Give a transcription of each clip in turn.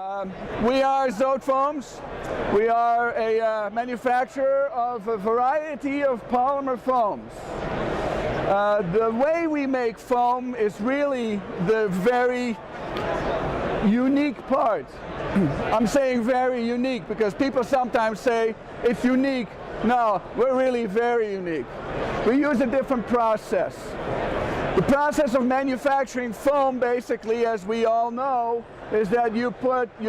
We are Zotefoams. We are a manufacturer of a variety of polymer foams. The way we make foam is really the very unique part. I'm saying very unique because people sometimes say it's unique. No, we're really very unique. We use a different process. The process of manufacturing foam, basically, as we all know, is that you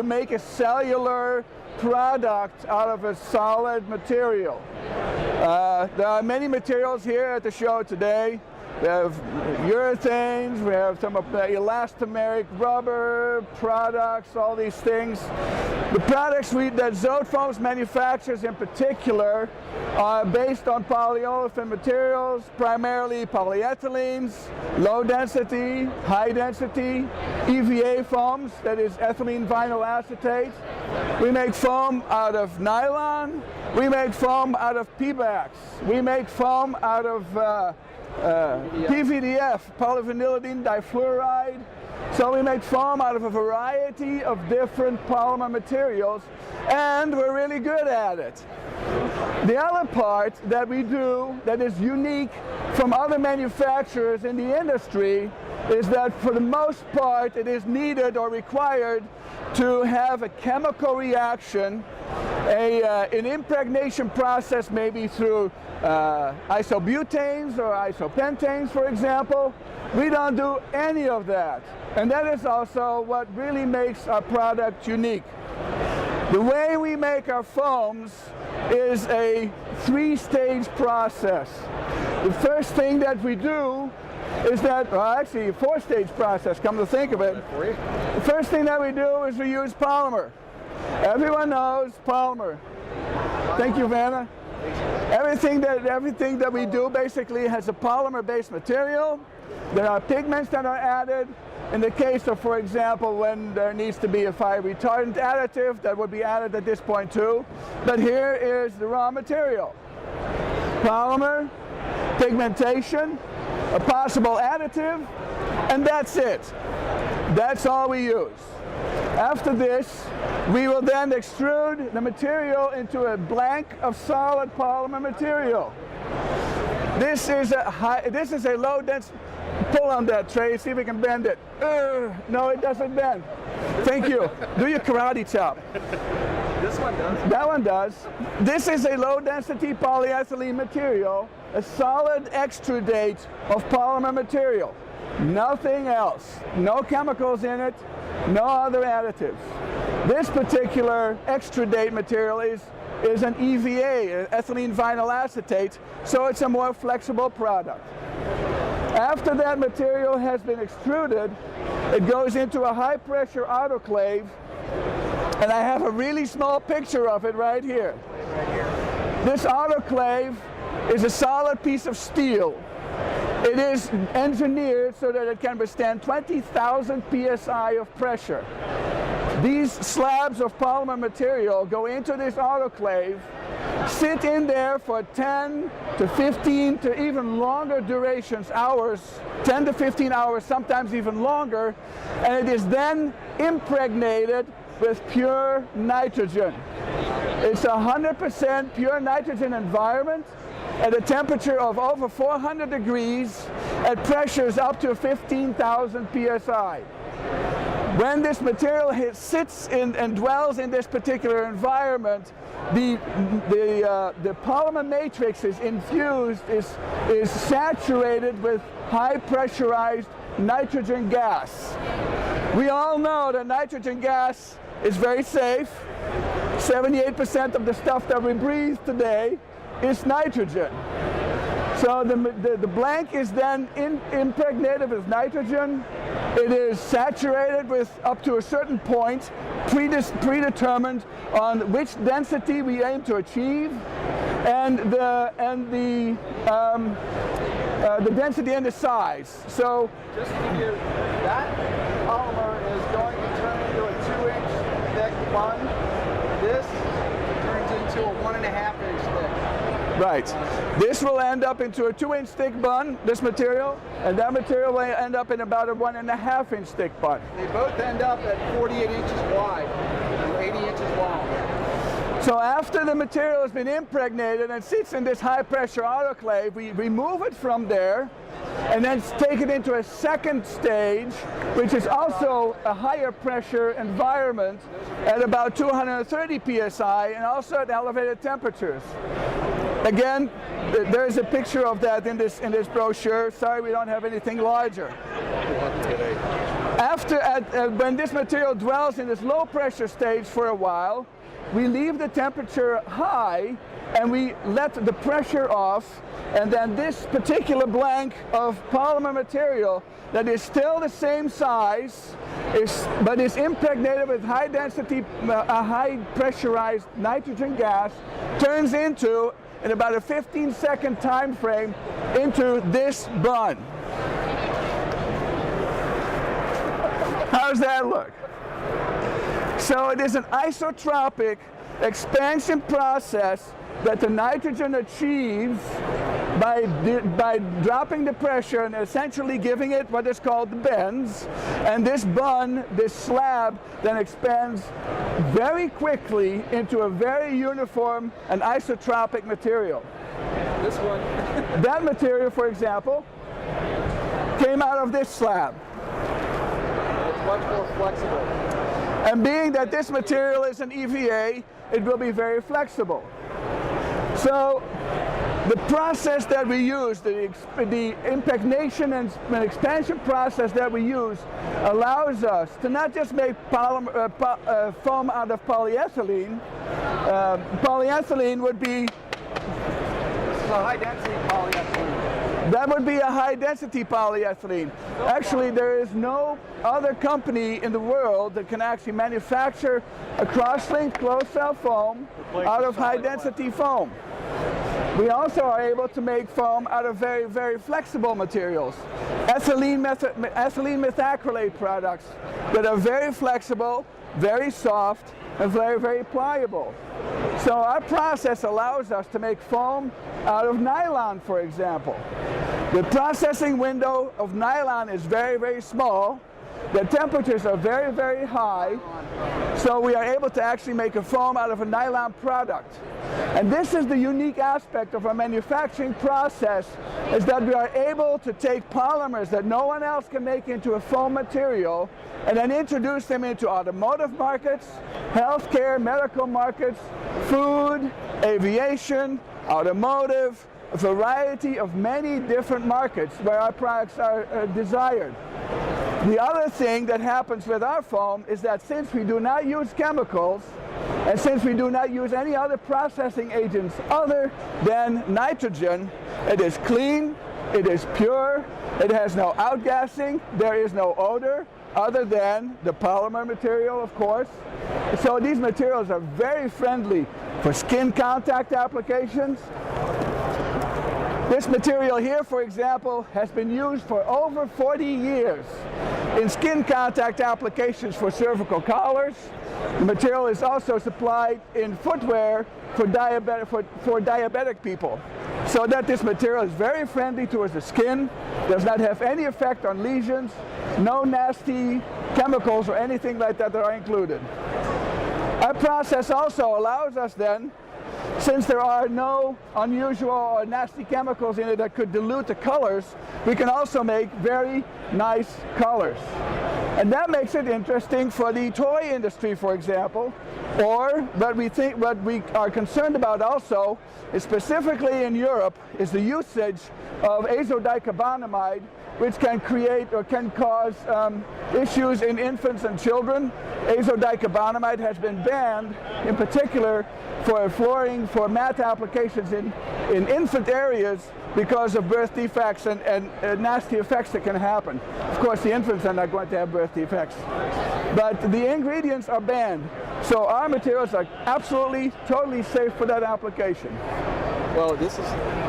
make a cellular product out of a solid material. There are many materials here at the show today. We have urethanes, we have some of the elastomeric rubber products, all these things. The products that Zotefoams manufactures in particular are based on polyolefin materials, primarily polyethylenes, low density, high density, EVA foams, that is ethylene vinyl acetate. We make foam out of nylon, we make foam out of PBAX, we make foam out of PVDF, polyvinylidene difluoride. So we make foam out of a variety of different polymer materials, and we're really good at it. The other part that we do that is unique from other manufacturers in the industry is that for the most part it is needed or required to have a chemical reaction, an impregnation process, maybe through isobutanes or isopentanes, for example. We don't do any of that. And that is also what really makes our product unique. The way we make our foams is a three-stage process. The first thing that we do is that, well, actually a four-stage process, come to think of it. The first thing that we do is we use polymer. Everyone knows polymer. Thank you, Vanna. Everything that we do basically has a polymer-based material. There are pigments that are added. In the case of, for example, when there needs to be a fire retardant additive, that would be added at this point too. But here is the raw material. Polymer, pigmentation, a possible additive, and that's it. That's all we use. After this, we will then extrude the material into a blank of solid polymer material. This is a low density. Pull on that tray, see if we can bend it. No, it doesn't bend. Thank you. Do your karate chop. This one does. That one does. This is a low density polyethylene material, a solid extrudate of polymer material. Nothing else. No chemicals in it, no other additives. This particular extrudate material is an EVA, ethylene vinyl acetate, so it's a more flexible product. After that material has been extruded, it goes into a high pressure autoclave, and I have a really small picture of it right here. This autoclave is a solid piece of steel. It is engineered so that it can withstand 20,000 psi of pressure. These slabs of polymer material go into this autoclave, sit in there for 10 to 15 to even longer durations, hours, 10 to 15 hours, sometimes even longer, and it is then impregnated with pure nitrogen. It's a 100% pure nitrogen environment at a temperature of over 400 degrees at pressures up to 15,000 psi. When this material sits in and dwells in this particular environment, the polymer matrix is infused, is saturated with high pressurized nitrogen gas. We all know that nitrogen gas is very safe. 78% of the stuff that we breathe today is nitrogen. So the blank is then impregnated with nitrogen. It is saturated with up to a certain point, predetermined on which density we aim to achieve, and the density and the size. So just to give you, that polymer is going to turn into a 2-inch thick bun. This turns into a 1.5-inch thick. Right. This will end up into a 2-inch thick bun, this material, and that material will end up in about a 1.5-inch thick bun. They both end up at 48 inches wide and 80 inches long. So after the material has been impregnated and sits in this high pressure autoclave, we remove it from there and then take it into a second stage, which is also a higher pressure environment at about 230 psi and also at elevated temperatures. Again, there's a picture of that in this brochure. Sorry, we don't have anything larger. When this material dwells in this low pressure stage for a while, we leave the temperature high and we let the pressure off, and then this particular blank of polymer material that is still the same size but is impregnated with high density, high pressurized nitrogen gas turns into, in about a 15-second time frame, into this bun. How's that look? So it is an isotropic expansion process that the nitrogen achieves by dropping the pressure and essentially giving it what is called the bends. And this bun, this slab, then expands very quickly into a very uniform and isotropic material. This one. That material, for example, came out of this slab. It's much more flexible. And being that this material is an EVA, it will be very flexible. So the process that we use, the impregnation and expansion process that we use, allows us to not just make foam out of polyethylene. Polyethylene would be... This is a high-density polyethylene. That would be a high-density polyethylene. Actually, there is no other company in the world that can actually manufacture a cross-linked closed-cell foam out of high-density foam. We also are able to make foam out of very, very flexible materials. Ethylene methacrylate products that are very flexible, very soft, and very, very pliable. So our process allows us to make foam out of nylon, for example. The processing window of nylon is very, very small. The temperatures are very, very high. So we are able to actually make a foam out of a nylon product. And this is the unique aspect of our manufacturing process, is that we are able to take polymers that no one else can make into a foam material and then introduce them into automotive markets, healthcare, medical markets, food, aviation, automotive, a variety of many different markets where our products are desired. The other thing that happens with our foam is that since we do not use chemicals, and since we do not use any other processing agents other than nitrogen, it is clean, it is pure, it has no outgassing, there is no odor other than the polymer material, of course. So these materials are very friendly for skin contact applications. This material here, for example, has been used for over 40 years in skin contact applications for cervical collars. The material is also supplied in footwear for diabetic people, so that this material is very friendly towards the skin, does not have any effect on lesions, no nasty chemicals or anything like that are included. Our process also allows us then, since there are no unusual or nasty chemicals in it that could dilute the colors, we can also make very nice colors. And that makes it interesting for the toy industry, for example, or what we are concerned about also is specifically in Europe is the usage of azodicarbonamide, which can create or can cause issues in infants and children. Azodicarbonamide has been banned, in particular for flooring for mat applications in infant areas because of birth defects and nasty effects that can happen. Of course, the infants are not going to have birth defects, but the ingredients are banned. So our materials are absolutely, totally safe for that application. Well, this is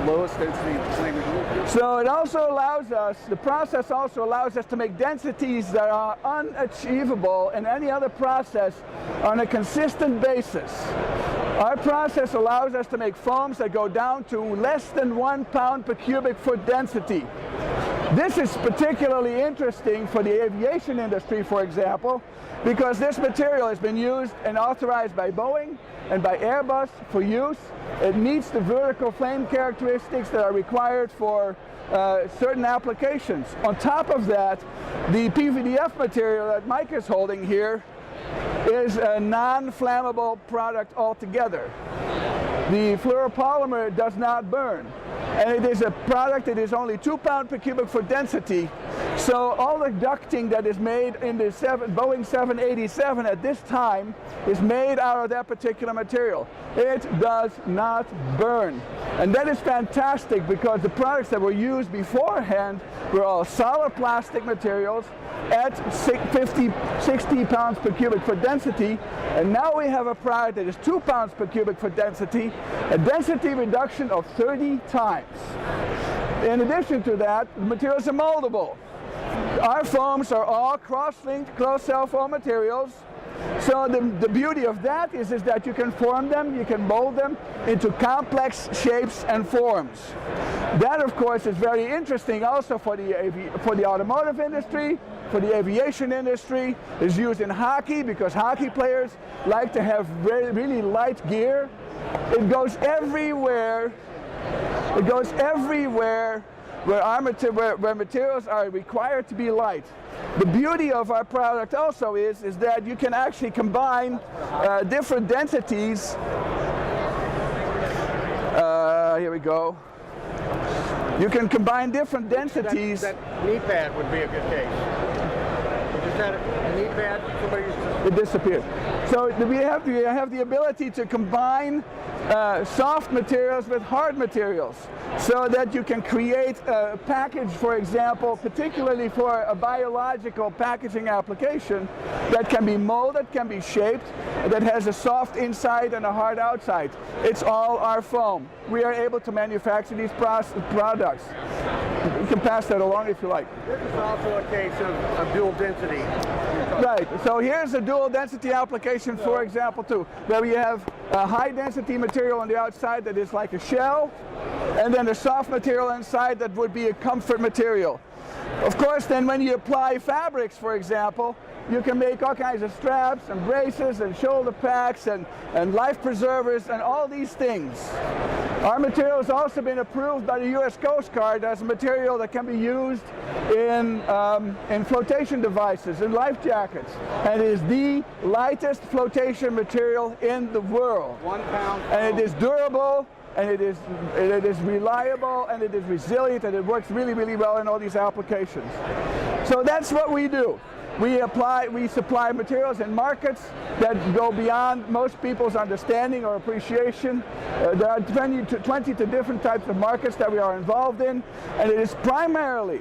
lowest density flame. So it also allows us, the process also allows us to make densities that are unachievable in any other process on a consistent basis. Our process allows us to make foams that go down to less than 1 pound per cubic foot density. This is particularly interesting for the aviation industry, for example, because this material has been used and authorized by Boeing and by Airbus for use. It meets the vertical flame characteristics that are required for certain applications. On top of that, the PVDF material that Mike is holding here is a non-flammable product altogether. The fluoropolymer does not burn, and it is a product that is only 2 pounds per cubic foot density. So all the ducting that is made in the Boeing 787 at this time is made out of that particular material. It does not burn. And that is fantastic because the products that were used beforehand were all solid plastic materials at 60 pounds per cubic foot density, and now we have a product that is 2 pounds per cubic foot density, a density reduction of 30 times. In addition to that, the materials are moldable. Our foams are all cross-linked closed-cell foam materials. So the beauty of that is that you can form them, you can mold them into complex shapes and forms. That, of course, is very interesting also for the automotive industry, for the aviation industry. It's used in hockey because hockey players like to have really light gear. It goes everywhere. It goes everywhere where materials are required to be light. The beauty of our product also is that you can actually combine different densities. Here we go. You can combine different densities. That knee pad would be a good case. You just had a knee pad, it disappeared. So we have the ability to combine soft materials with hard materials so that you can create a package, for example, particularly for a biological packaging application that can be molded, can be shaped, that has a soft inside and a hard outside. It's all our foam. We are able to manufacture these products. You can pass that along if you like. This is also a case of dual density. Right, so here's a dual density application, for example, too, where we have a high density material on the outside that is like a shell, and then a soft material inside that would be a comfort material. Of course, then when you apply fabrics, for example, you can make all kinds of straps and braces and shoulder packs and life preservers and all these things. Our material has also been approved by the U.S. Coast Guard as a material that can be used in flotation devices, in life jackets. And it is the lightest flotation material in the world. 1 pound. And it is durable, and it is reliable, and it is resilient, and it works really, really well in all these applications. So that's what we do. We supply materials in markets that go beyond most people's understanding or appreciation. There are 20 to different types of markets that we are involved in, and it is primarily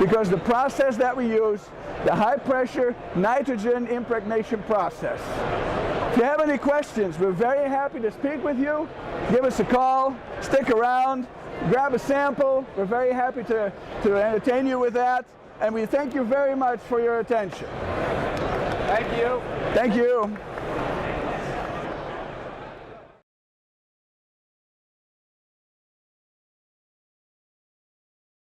because the process that we use, the high pressure nitrogen impregnation process. If you have any questions, we're very happy to speak with you. Give us a call, stick around, grab a sample. We're very happy to entertain you with that. And we thank you very much for your attention. Thank you. Thank you.